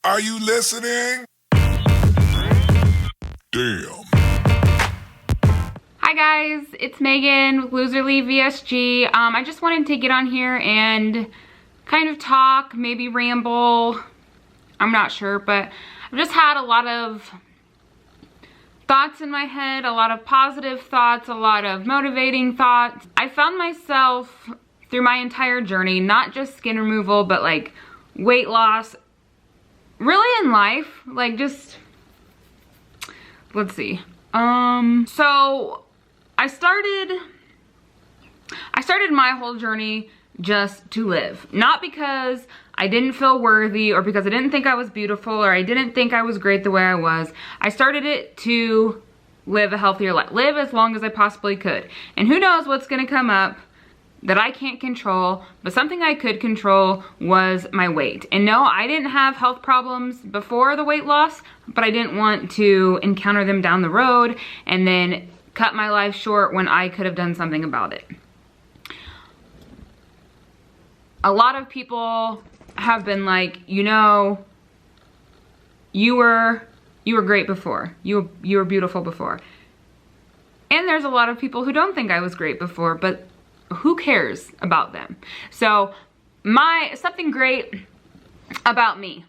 Are you listening? Damn. Hi guys, it's Megan with Loserly VSG. I just wanted to get on here and kind of talk, maybe ramble. I'm not sure, but I've just had a lot of thoughts in my head, a lot of positive thoughts, a lot of motivating thoughts. I found myself through my entire journey, not just skin removal, but like weight loss, really in life, like just, let's see. So I started my whole journey just to live. Not because I didn't feel worthy or because I didn't think I was beautiful or I didn't think I was great the way I was. I started it to live a healthier life, live as long as I possibly could. And who knows what's gonna come up that I can't control, but something I could control was my weight. And no, I didn't have health problems before the weight loss, but I didn't want to encounter them down the road and then cut my life short when I could have done something about it. A lot of people have been like, you know, you were great before. You were beautiful before. And there's a lot of people who don't think I was great before, but who cares about them? So something great about me,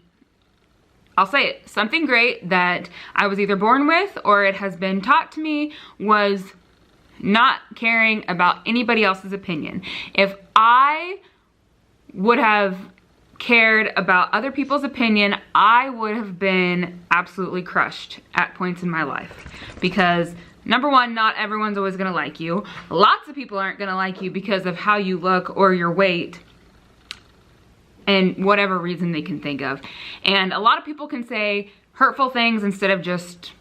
I'll say it, something great that I was either born with or it has been taught to me was not caring about anybody else's opinion. If I would have cared about other people's opinion, I would have been absolutely crushed at points in my life. Because number one, not everyone's always gonna like you. Lots of people aren't gonna like you because of how you look or your weight and whatever reason they can think of. And a lot of people can say hurtful things instead of just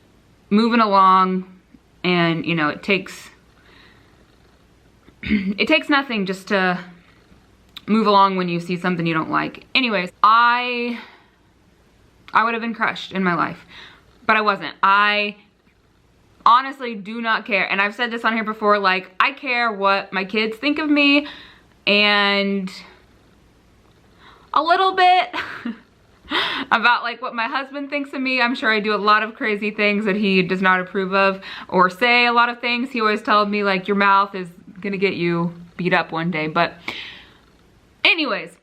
moving along. And you know, it takes nothing just to move along when you see something you don't like. Anyways, I would have been crushed in my life, but I wasn't. I honestly do not care. And I've said this on here before, like, I care what my kids think of me and a little bit about like what my husband thinks of me. I'm sure I do a lot of crazy things that he does not approve of, or say a lot of things. He always tells me like, your mouth is gonna get you beat up one day. But anyways,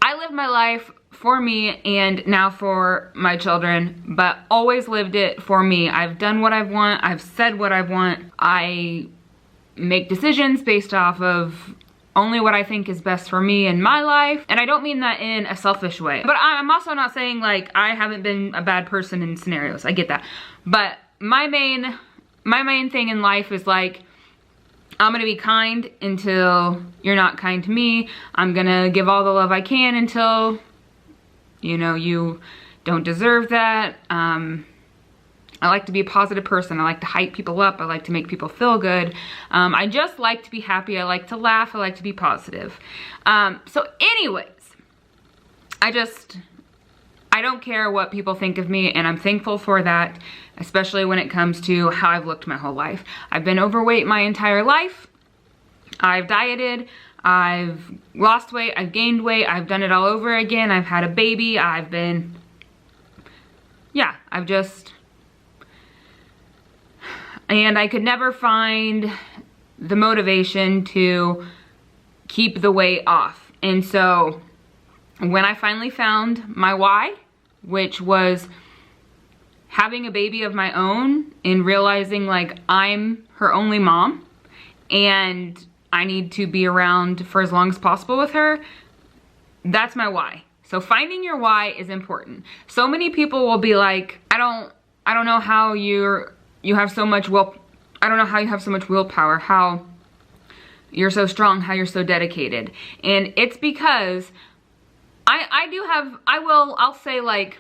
I live my life for me and now for my children, but always lived it for me. I've done what I want. I've said what I want. I make decisions based off of only what I think is best for me in my life. And I don't mean that in a selfish way, but I'm also not saying like I haven't been a bad person in scenarios. I get that. But my main thing in life is like, I'm gonna be kind until you're not kind to me. I'm gonna give all the love I can until, you know, you don't deserve that. I like to be a positive person. I like to hype people up. I like to make people feel good. I just like to be happy. I like to laugh. I like to be positive. So anyways, I don't care what people think of me, and I'm thankful for that, especially when it comes to how I've looked my whole life. I've been overweight my entire life. I've dieted. I've lost weight. I've gained weight. I've done it all over again. I've had a baby. And I could never find the motivation to keep the weight off. And so when I finally found my why, which was having a baby of my own and realizing like I'm her only mom and I need to be around for as long as possible with her, that's my why. So finding your why is important. So many people will be like, I don't know how you have so much I don't know how you have so much willpower, how you're so strong, how you're so dedicated. And it's because I'll say like,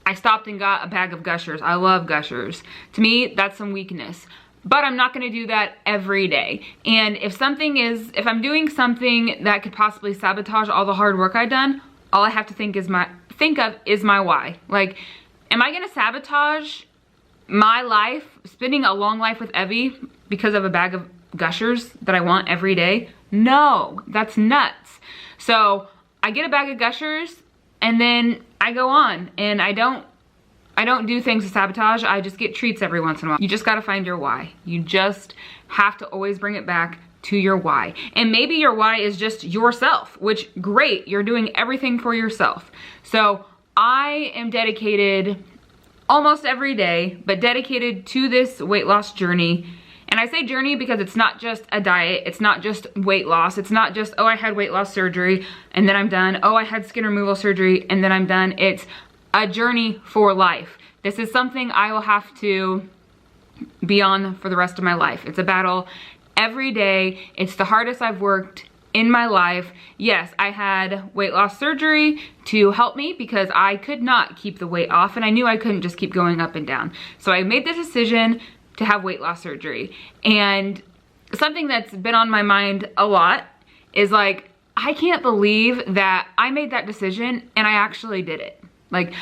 I stopped and got a bag of Gushers. I love Gushers. To me, that's some weakness. But I'm not gonna do that every day. And if I'm doing something that could possibly sabotage all the hard work I've done, all I have to think of is my why. Like, am I gonna sabotage my life, spending a long life with Evie because of a bag of Gushers that I want every day? No, that's nuts. So I get a bag of Gushers and then I go on, and I don't do things to sabotage. I just get treats every once in a while. You just gotta find your why. You just have to always bring it back to your why. And maybe your why is just yourself, which great, you're doing everything for yourself. So I am dedicated almost every day, but dedicated to this weight loss journey. And I say journey because it's not just a diet, it's not just weight loss, it's not just, oh, I had weight loss surgery and then I'm done, oh, I had skin removal surgery and then I'm done. It's a journey for life. This is something I will have to be on for the rest of my life. It's a battle every day. It's the hardest I've worked in my life. Yes, I had weight loss surgery to help me because I could not keep the weight off, and I knew I couldn't just keep going up and down. So I made the decision to have weight loss surgery. And something that's been on my mind a lot is like, I can't believe that I made that decision and I actually did it. Like,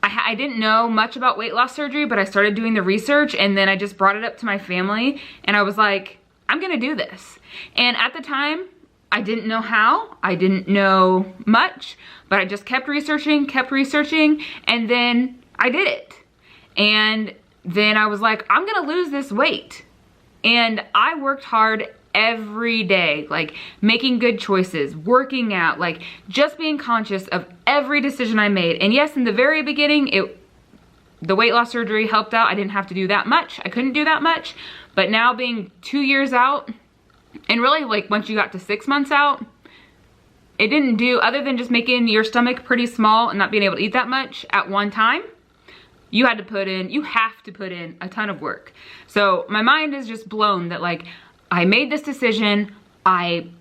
I didn't know much about weight loss surgery, but I started doing the research, and then I just brought it up to my family, and I was like, I'm gonna do this. And at the time, I didn't know how, I didn't know much, but I just kept researching, and then I did it. And then I was like, I'm gonna lose this weight. And I worked hard every day, like making good choices, working out, like just being conscious of every decision I made. And yes, in the very beginning, the weight loss surgery helped out. I didn't have to do that much. I couldn't do that much. But now being 2 years out, and really like once you got to 6 months out, it didn't do, other than just making your stomach pretty small and not being able to eat that much at one time, you have to put in a ton of work. So my mind is just blown that like, I made this decision, and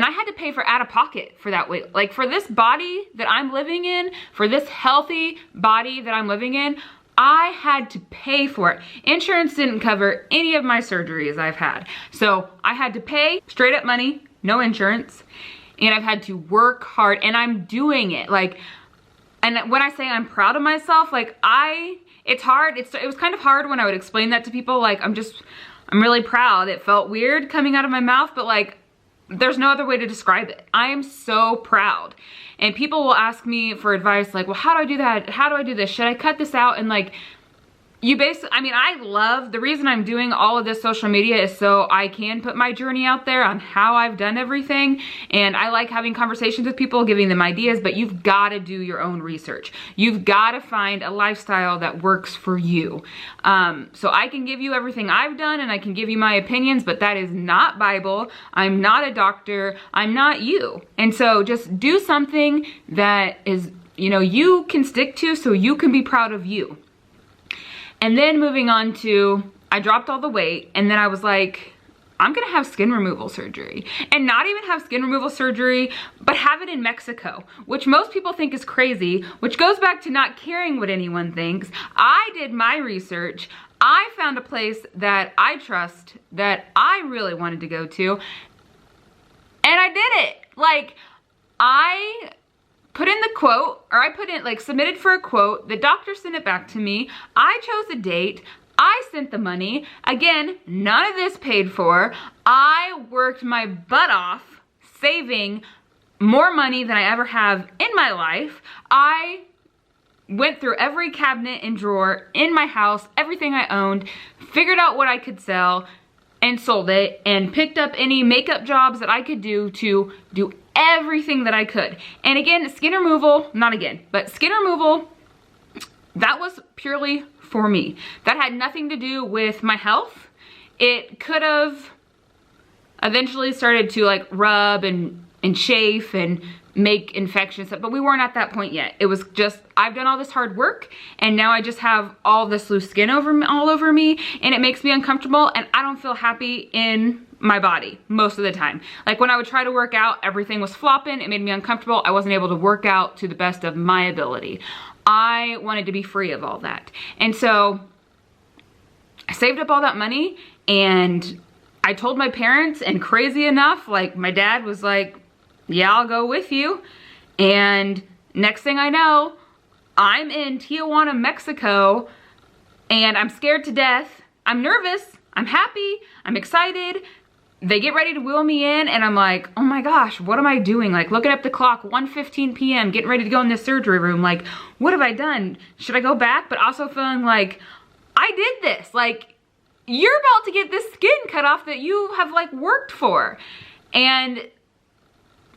I had to pay for out of pocket for that weight. Like for this body that I'm living in, for this healthy body that I'm living in, I had to pay for it. Insurance didn't cover any of my surgeries I've had. So I had to pay straight up money, no insurance, and I've had to work hard, and I'm doing it. Like, and when I say I'm proud of myself, like it's hard. It was kind of hard when I would explain that to people. Like I'm really proud. It felt weird coming out of my mouth, but like, there's no other way to describe it. I am so proud. And people will ask me for advice like, well, how do I do that? How do I do this? Should I cut this out? And like, the reason I'm doing all of this social media is so I can put my journey out there on how I've done everything. And I like having conversations with people, giving them ideas, but you've got to do your own research. You've got to find a lifestyle that works for you. So I can give you everything I've done and I can give you my opinions, but that is not Bible. I'm not a doctor. I'm not you. And so just do something that is, you can stick to so you can be proud of you. And then moving on to, I dropped all the weight, and then I was like, I'm gonna have skin removal surgery. And not even have skin removal surgery, but have it in Mexico, which most people think is crazy, which goes back to not caring what anyone thinks. I did my research. I found a place that I trust, that I really wanted to go to, and I did it. Like, I put in the quote, or submitted for a quote, the doctor sent it back to me, I chose a date, I sent the money, again, none of this paid for, I worked my butt off saving more money than I ever have in my life, I went through every cabinet and drawer in my house, everything I owned, figured out what I could sell, and sold it, and picked up any makeup jobs that I could do to do everything that I could. And again, skin removal, skin removal, that was purely for me. That had nothing to do with my health. It could have eventually started to like rub and chafe and make infections, but we weren't at that point yet. It was just, I've done all this hard work and now I just have all this loose skin all over me, and it makes me uncomfortable, and I don't feel happy in my body most of the time. Like when I would try to work out, everything was flopping, it made me uncomfortable, I wasn't able to work out to the best of my ability. I wanted to be free of all that. And so I saved up all that money, and I told my parents, and crazy enough, like my dad was like, yeah, I'll go with you. And next thing I know, I'm in Tijuana, Mexico, and I'm scared to death. I'm nervous, I'm happy, I'm excited, they get ready to wheel me in, and I'm like, oh my gosh, what am I doing? Like, looking up the clock, 1:15 p.m., getting ready to go in the surgery room. Like, what have I done? Should I go back? But also feeling like, I did this. Like, you're about to get this skin cut off that you have, like, worked for. And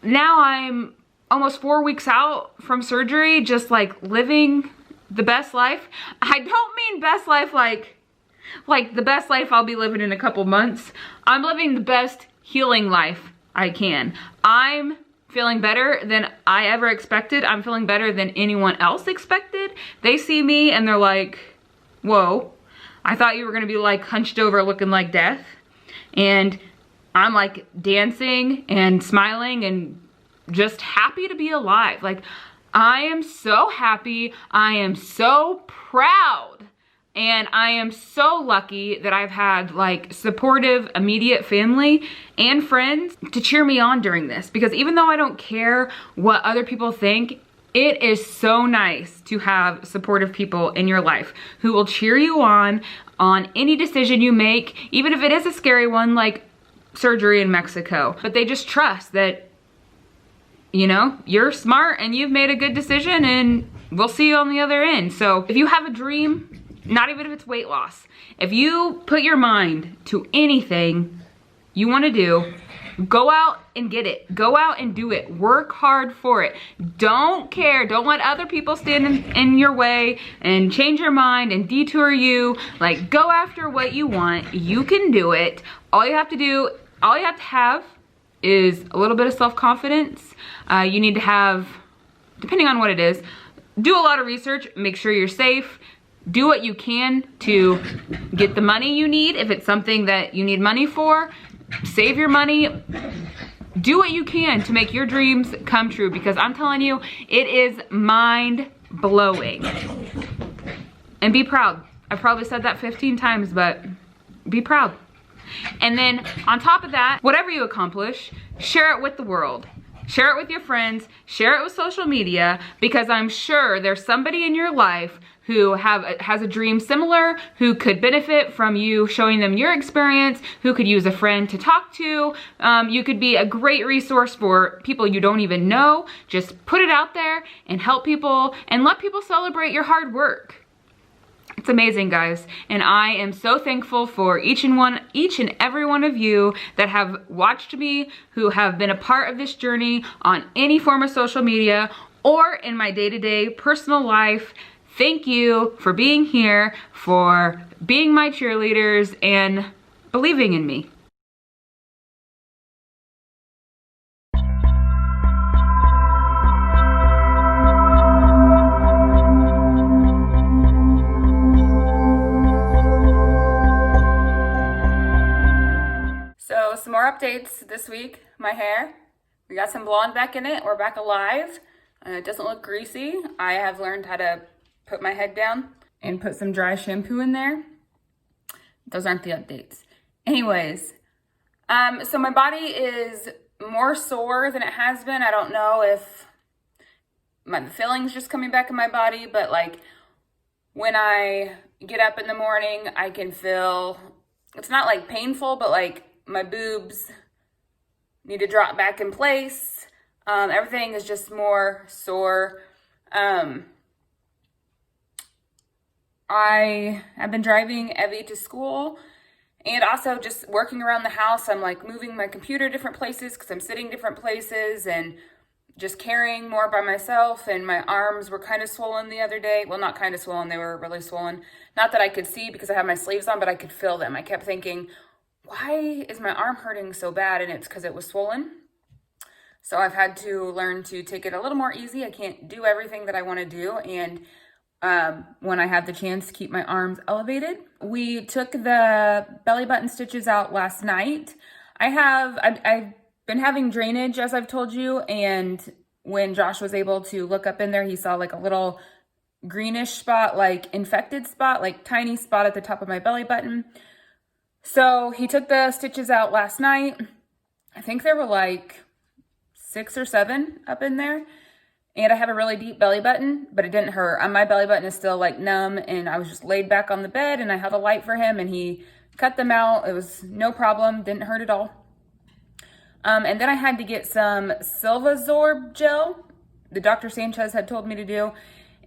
now I'm almost 4 weeks out from surgery, just, like, living the best life. I don't mean best life like the best life I'll be living in a couple months. I'm living the best healing life I can. I'm feeling better than I ever expected. I'm feeling better than anyone else expected. They see me and they're like, whoa, I thought you were gonna be like hunched over looking like death. And I'm like dancing and smiling and just happy to be alive. Like, I am so happy. I am so proud. And I am so lucky that I've had like supportive, immediate family and friends to cheer me on during this. Because even though I don't care what other people think, it is so nice to have supportive people in your life who will cheer you on any decision you make, even if it is a scary one like surgery in Mexico. But they just trust that, you know, you're smart and you've made a good decision and we'll see you on the other end. So if you have a dream, not even if it's weight loss, if you put your mind to anything you want to do, go out and get it. Go out and do it. Work hard for it. Don't care. Don't let other people stand in your way and change your mind and detour you. Like, go after what you want. You can do it. All you have to have is a little bit of self-confidence. You need to have, depending on what it is, do a lot of research. Make sure you're safe. Do what you can to get the money you need. If it's something that you need money for, save your money. Do what you can to make your dreams come true, because I'm telling you, it is mind-blowing. And be proud. I've probably said that 15 times, but be proud. And then on top of that, whatever you accomplish, share it with the world. Share it with your friends, share it with social media, because I'm sure there's somebody in your life who has a dream similar, who could benefit from you showing them your experience, who could use a friend to talk to. You could be a great resource for people you don't even know. Just put it out there and help people and let people celebrate your hard work. It's amazing, guys, and I am so thankful for each and every one of you that have watched me, who have been a part of this journey on any form of social media or in my day-to-day personal life. Thank you for being here, for being my cheerleaders, and believing in me. So some more updates this week. My hair, we got some blonde back in it. We're back alive. It doesn't look greasy. I have learned how to put my head down and put some dry shampoo in there. Those aren't the updates. Anyways, so my body is more sore than it has been. I don't know if the feeling's just coming back in my body, but like when I get up in the morning, I can feel, it's not like painful, but like my boobs need to drop back in place. Everything is just more sore. I have been driving Evie to school and also just working around the house. I'm like moving my computer different places because I'm sitting different places and just carrying more by myself. And my arms were kind of swollen the other day. Well, not kind of swollen, they were really swollen. Not that I could see because I have my sleeves on, but I could feel them. I kept thinking, why is my arm hurting so bad? And it's because it was swollen. So I've had to learn to take it a little more easy. I can't do everything that I want to do. And when I have the chance, keep my arms elevated. We took the belly button stitches out last night. I've been having drainage, as I've told you, and when Josh was able to look up in there, he saw like a little greenish spot, like infected spot, like tiny spot at the top of my belly button. So he took the stitches out last night. I think there were like 6 or 7 up in there. And I have a really deep belly button, but it didn't hurt. My belly button is still like numb, and I was just laid back on the bed and I held a light for him and he cut them out. It was no problem, didn't hurt at all. And then I had to get some Silvazorb gel, the Dr. Sanchez had told me to do.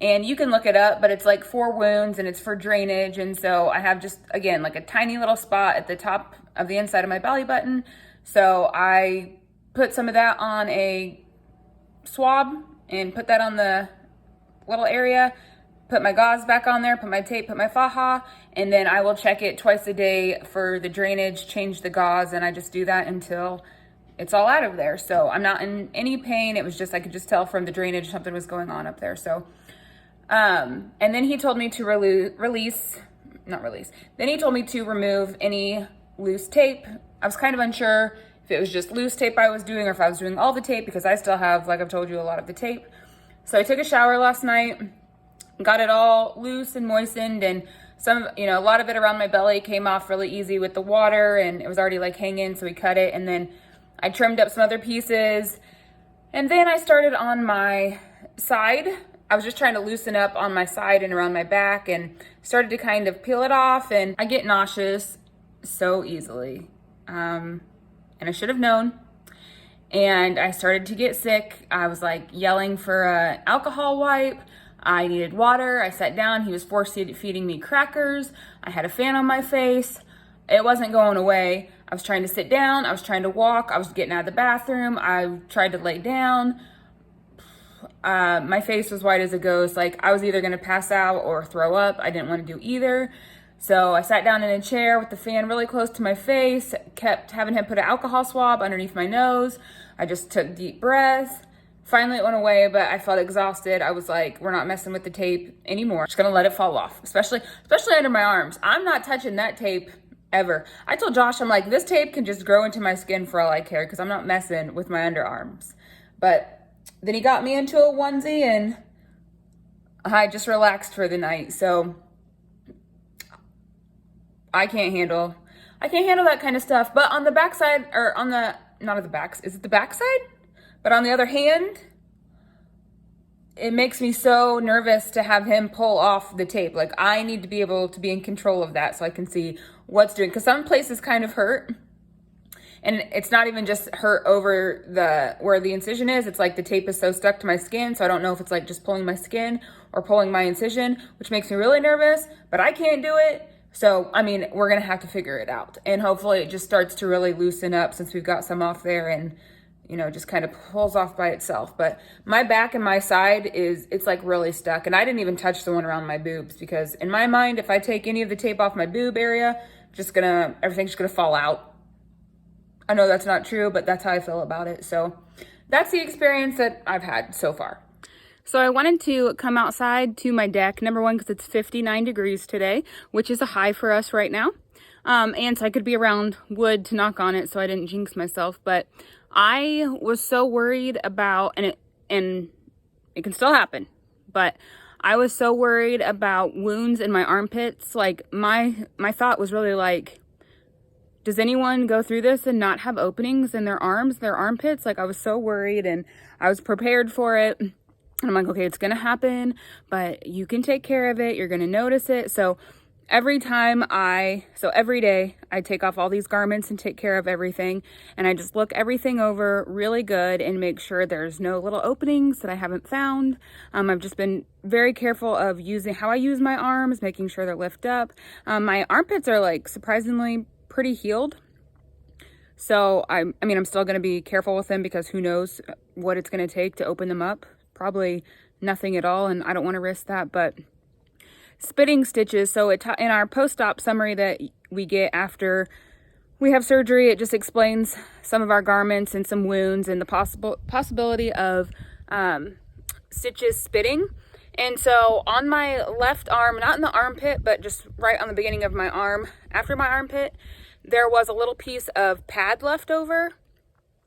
And you can look it up, but it's like for wounds and it's for drainage. And so I have just, again, like a tiny little spot at the top of the inside of my belly button. So I put some of that on a swab and put that on the little area, put my gauze back on there, put my tape, put my faja, and then I will check it twice a day for the drainage, change the gauze, and I just do that until it's all out of there. So I'm not in any pain. It was just, I could just tell from the drainage something was going on up there. So and then he told me to then he told me to remove any loose tape. I was kind of unsure if it was just loose tape I was doing or if I was doing all the tape, because I still have, like I've told you, a lot of the tape. So I took a shower last night, got it all loose and moistened, and a lot of it around my belly came off really easy with the water, and it was already like hanging, so we cut it, and then I trimmed up some other pieces, and then I started on my side. I was just trying to loosen up on my side and around my back, and started to kind of peel it off, and I get nauseous so easily. And I should have known. And I started to get sick. I was like yelling for an alcohol wipe. I needed water. I sat down. He was force feeding me crackers. I had a fan on my face. It wasn't going away. I was trying to sit down. I was trying to walk. I was getting out of the bathroom. I tried to lay down. My face was white as a ghost. Like I was either going to pass out or throw up. I didn't want to do either. So I sat down in a chair with the fan really close to my face, kept having him put an alcohol swab underneath my nose. I just took deep breaths. Finally it went away, but I felt exhausted. I was like, we're not messing with the tape anymore. Just gonna let it fall off, especially under my arms. I'm not touching that tape ever. I told Josh, I'm like, this tape can just grow into my skin for all I care, because I'm not messing with my underarms. But then he got me into a onesie and I just relaxed for the night. So I can't handle that kind of stuff. But on the backside, or on the, not on the backs, is it the backside? But on the other hand, it makes me so nervous to have him pull off the tape. Like I need to be able to be in control of that so I can see what's doing. Because some places kind of hurt. And it's not even just hurt over where the incision is. It's like the tape is so stuck to my skin. So I don't know if it's like just pulling my skin or pulling my incision, which makes me really nervous. But I can't do it. So, I mean, we're going to have to figure it out. And hopefully it just starts to really loosen up since we've got some off there and, just kind of pulls off by itself. But my back and my side it's like really stuck. And I didn't even touch the one around my boobs, because in my mind, if I take any of the tape off my boob area, everything's just going to fall out. I know that's not true, but that's how I feel about it. So that's the experience that I've had so far. So I wanted to come outside to my deck, number one, because it's 59 degrees today, which is a high for us right now. And so I could be around wood to knock on it so I didn't jinx myself. But I was so worried about, and it can still happen, but I was so worried about wounds in my armpits. Like my thought was really like, does anyone go through this and not have openings in their arms, their armpits? Like I was so worried, and I was prepared for it. And I'm like, okay, it's going to happen, but you can take care of it. You're going to notice it. So every day I take off all these garments and take care of everything. And I just look everything over really good and make sure there's no little openings that I haven't found. I've just been very careful of how I use my arms, making sure they're lifted up. My armpits are like surprisingly pretty healed. So I'm still going to be careful with them, because who knows what it's going to take to open them up. Probably nothing at all, and I don't want to risk that. But spitting stitches, so in our post-op summary that we get after we have surgery, it just explains some of our garments and some wounds and the possibility of stitches spitting. And so on my left arm, not in the armpit, but just right on the beginning of my arm after my armpit, there was a little piece of pad left over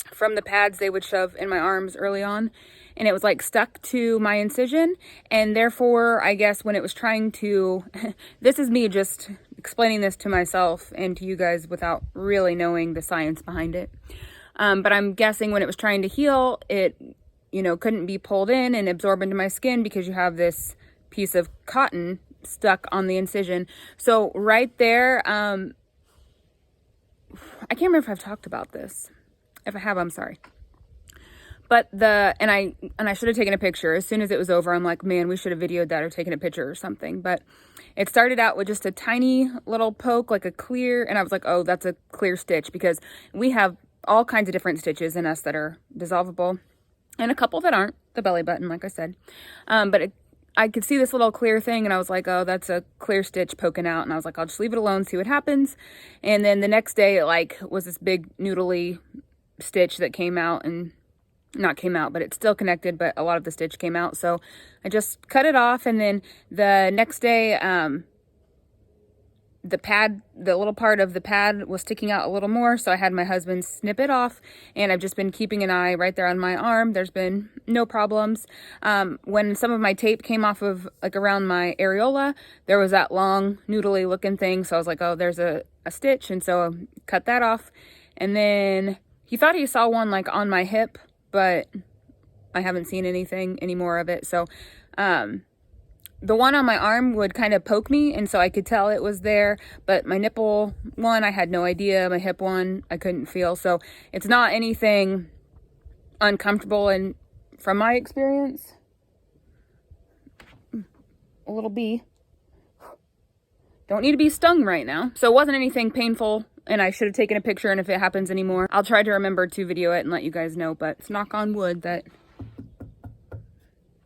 from the pads they would shove in my arms early on. And it was like stuck to my incision. And therefore, I guess when it was trying to, this is me just explaining this to myself and to you guys without really knowing the science behind it. But I'm guessing when it was trying to heal, it, couldn't be pulled in and absorb into my skin, because you have this piece of cotton stuck on the incision. So right there, I can't remember if I've talked about this. If I have, I'm sorry. But and I should have taken a picture. As soon as it was over, I'm like, man, we should have videoed that or taken a picture or something. But it started out with just a tiny little poke, like a clear, and I was like, oh, that's a clear stitch, because we have all kinds of different stitches in us that are dissolvable and a couple that aren't, the belly button, like I said. But I could see this little clear thing, and I was like, oh, that's a clear stitch poking out. And I was like, I'll just leave it alone, see what happens. And then the next day, it like was this big noodly stitch that came out, and not came out, but it's still connected, but a lot of the stitch came out. So I just cut it off. And then the next day, the little part of the pad was sticking out a little more. So I had my husband snip it off, and I've just been keeping an eye right there on my arm. There's been no problems. When some of my tape came off of like around my areola, there was that long noodly looking thing. So I was like, oh, there's a stitch. And so I cut that off. And then he thought he saw one like on my hip, but I haven't seen anything anymore of it. So the one on my arm would kind of poke me, and so I could tell it was there. But my nipple one, I had no idea. My hip one, I couldn't feel. So it's not anything uncomfortable. And from my experience, a little bee. Don't need to be stung right now. So it wasn't anything painful, and I should have taken a picture, and if it happens anymore, I'll try to remember to video it and let you guys know. But it's knock on wood that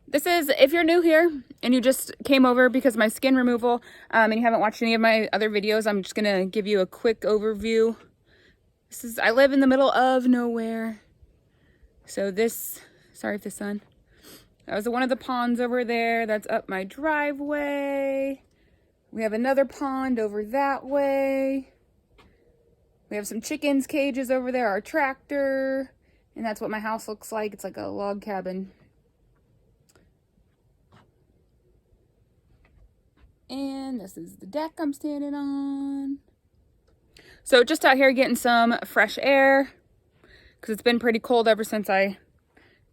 this is, if you're new here and you just came over because of my skin removal, and you haven't watched any of my other videos, I'm just gonna give you a quick overview. I live in the middle of nowhere. So sorry for the sun. That was one of the ponds over there. That's up my driveway. We have another pond over that way. We have some chickens cages over there, our tractor, and that's what my house looks like. It's like a log cabin. And this is the deck I'm standing on. So just out here getting some fresh air, because it's been pretty cold ever since I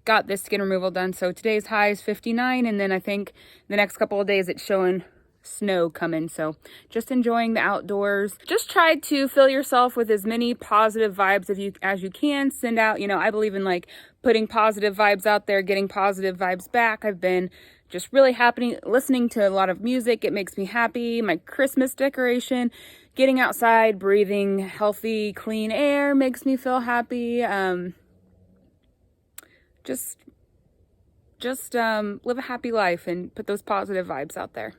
got this skin removal done. So today's high is 59, and then I think the next couple of days it's showing snow coming. So just enjoying the outdoors. Just try to fill yourself with as many positive vibes as you can. Send out, I believe in like putting positive vibes out there, getting positive vibes back. I've been just really happy listening to a lot of music. It makes me happy. My Christmas decoration, getting outside, breathing healthy, clean air makes me feel happy. Just live a happy life and put those positive vibes out there.